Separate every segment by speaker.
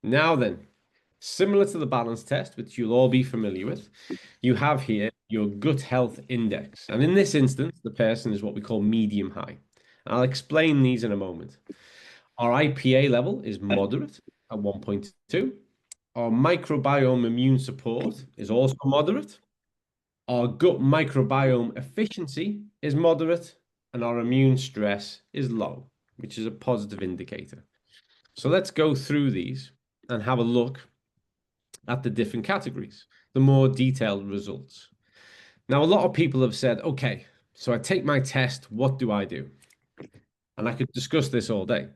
Speaker 1: Now then, similar to the balance test, which you'll all be familiar with, you have here your gut health index. And in this instance, the person is what we call medium high. I'll explain these in a moment. Our IPA level is moderate at 1.2. Our microbiome immune support is also moderate. Our gut microbiome efficiency is moderate, and our immune stress is low, which is a positive indicator. So let's go through these and have a look at the different categories, the more detailed results. Now, a lot of people have said, okay, so I take my test, what do I do? And I could discuss this all day,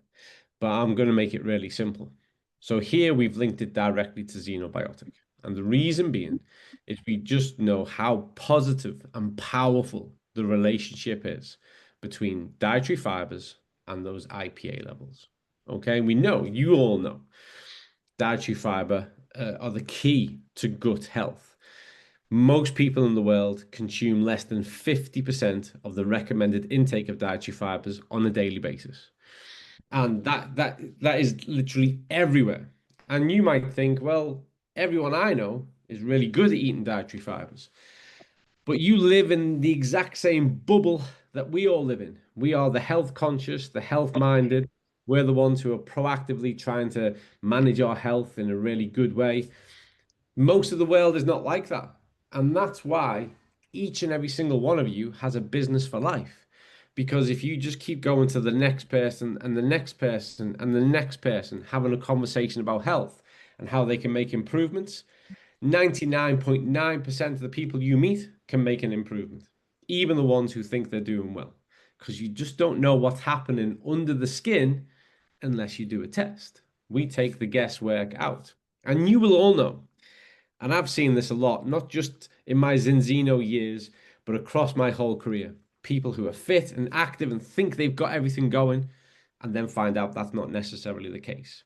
Speaker 1: but I'm going to make it really simple. So here we've linked it directly to xenobiotic. And the reason being is we just know how positive and powerful the relationship is between dietary fibers and those IPA levels. Okay, we know, you all know, dietary fiber are the key to gut health. Most people in the world consume less than 50% of the recommended intake of dietary fibers on a daily basis. And that is literally everywhere. And you might think, well, everyone I know is really good at eating dietary fibers. But you live in the exact same bubble that we all live in. We are the health conscious, the health minded. We're the ones who are proactively trying to manage our health in a really good way. Most of the world is not like that. And that's why each and every single one of you has a business for life. Because if you just keep going to the next person and the next person and the next person having a conversation about health and how they can make improvements, 99.9% of the people you meet can make an improvement, even the ones who think they're doing well, because you just don't know what's happening under the skin unless you do a test. We take the guesswork out. And you will all know, and I've seen this a lot, not just in my Zinzino years, but across my whole career. People who are fit and active and think they've got everything going, and then find out that's not necessarily the case.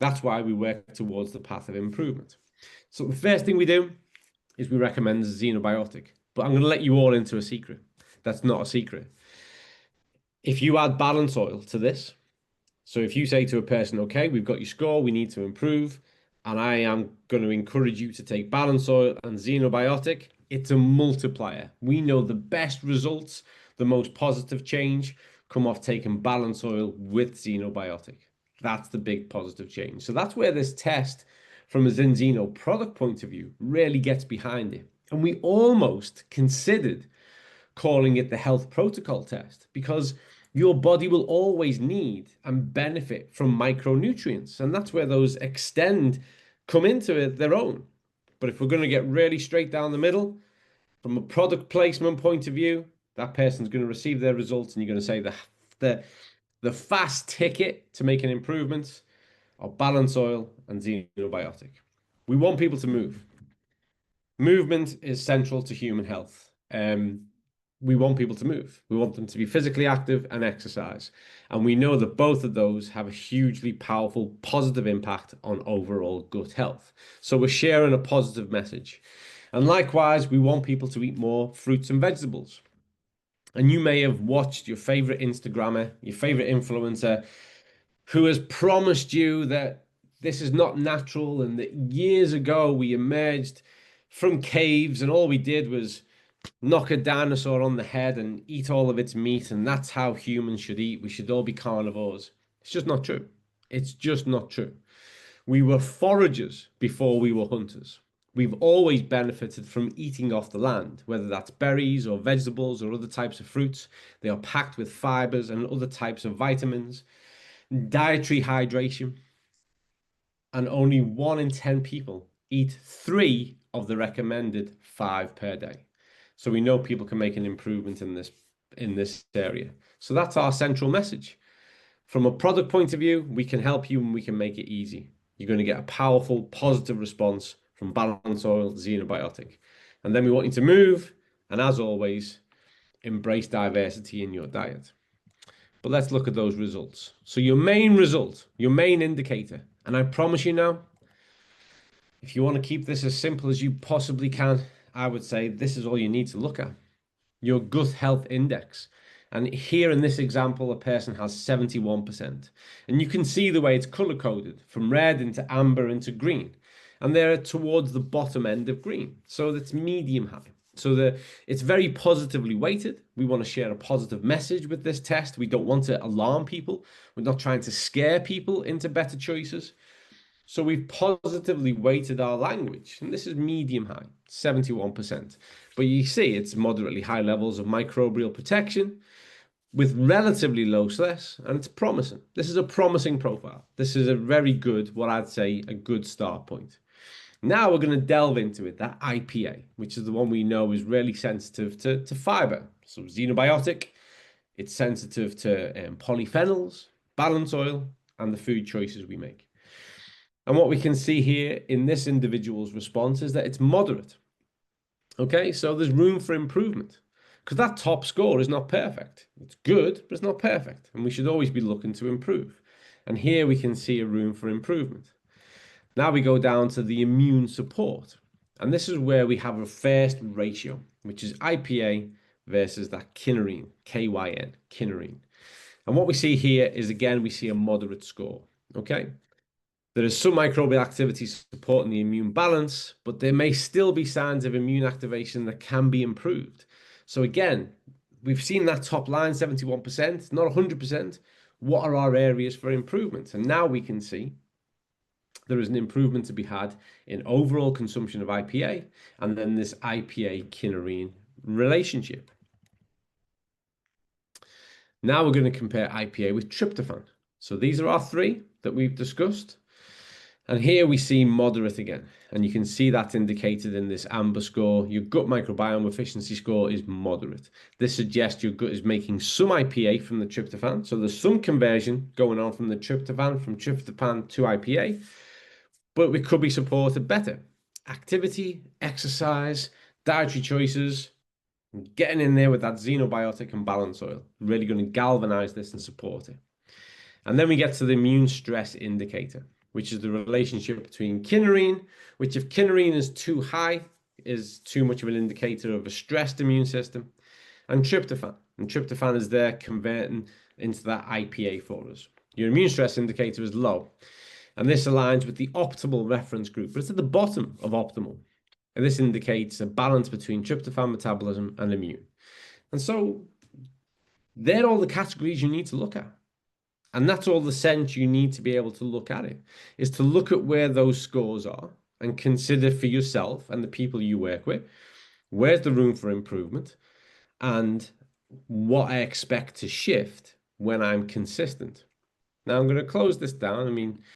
Speaker 1: That's why we work towards the path of improvement. So the first thing we do is we recommend xenobiotic. But I'm going to let you all into a secret. That's not a secret. If you add balance oil to this, so if you say to a person, okay, we've got your score, we need to improve, and I am going to encourage you to take balance oil and xenobiotic, it's a multiplier. We know the best results, the most positive change come off taking balance oil with xenobiotic. That's the big positive change. So that's where this test from a Zinzino product point of view really gets behind it. And we almost considered calling it the health protocol test because your body will always need and benefit from micronutrients. And that's where those extend come into it their own. But if we're going to get really straight down the middle, from a product placement point of view, that person's going to receive their results and you're going to say the fast ticket to making improvements are balance oil and xenobiotic. We want people to move. Movement is central to human health. We want people to move. We want them to be physically active and exercise. And we know that both of those have a hugely powerful positive impact on overall gut health. So we're sharing a positive message. And likewise, we want people to eat more fruits and vegetables. And you may have watched your favorite Instagrammer, your favorite influencer, who has promised you that this is not natural and that years ago we emerged from caves and all we did was knock a dinosaur on the head and eat all of its meat, and that's how humans should eat. We should all be carnivores. It's just not true. It's just not true. We were foragers before we were hunters. We've always benefited from eating off the land, whether that's berries or vegetables or other types of fruits. They are packed with fibers and other types of vitamins, dietary hydration, and only 1 in 10 people eat 3 of the recommended 5 per day. So we know people can make an improvement in this area. So that's our central message. From a product point of view, we can help you and we can make it easy. You're going to get a powerful, positive response from balance oil, xenobiotic. And then we want you to move, and as always, embrace diversity in your diet. But let's look at those results. So your main result, your main indicator, and I promise you now, if you want to keep this as simple as you possibly can, I would say this is all you need to look at. Your gut health index. And here in this example, a person has 71%. And you can see the way it's color coded from red into amber into green. And they're towards the bottom end of green. So that's medium high. So it's very positively weighted. We want to share a positive message with this test. We don't want to alarm people. We're not trying to scare people into better choices. So we've positively weighted our language, and this is medium high, 71%. But you see it's moderately high levels of microbial protection with relatively low stress, and it's promising. This is a promising profile. This is a very good, what I'd say, a good start point. Now we're going to delve into it, that IPA, which is the one we know is really sensitive to fiber. So xenobiotic, it's sensitive to polyphenols, balance oil, and the food choices we make. And what we can see here in this individual's response is that it's moderate. Okay, so there's room for improvement because that top score is not perfect. It's good, but it's not perfect. And we should always be looking to improve. And here we can see a room for improvement. Now we go down to the immune support. And this is where we have a first ratio, which is IPA versus that kynurenine, KYN, kynurenine. And what we see here is, again, we see a moderate score. Okay. There is some microbial activity supporting the immune balance, but there may still be signs of immune activation that can be improved. So again, we've seen that top line, 71%, not 100%. What are our areas for improvement? And now we can see there is an improvement to be had in overall consumption of IPA and then this IPA-kynurenine relationship. Now we're going to compare IPA with tryptophan. So these are our three that we've discussed. And here we see moderate again, and you can see that indicated in this amber score. Your gut microbiome efficiency score is moderate. This suggests your gut is making some IPA from the tryptophan. So there's some conversion going on from the tryptophan, to IPA, but it could be supported better. Activity, exercise, dietary choices, getting in there with that xenobiotic and balance oil, really going to galvanize this and support it. And then we get to the immune stress indicator, which is the relationship between kynurenine, which if kynurenine is too high, is too much of an indicator of a stressed immune system, and tryptophan. And tryptophan is there converting into that IPA for us. Your immune stress indicator is low. And this aligns with the optimal reference group, but it's at the bottom of optimal. And this indicates a balance between tryptophan metabolism and immune. And so they're all the categories you need to look at. And that's all the sense you need to be able to look at it, is to look at where those scores are and consider for yourself and the people you work with, where's the room for improvement and what I expect to shift when I'm consistent. Now I'm going to close this down. I mean,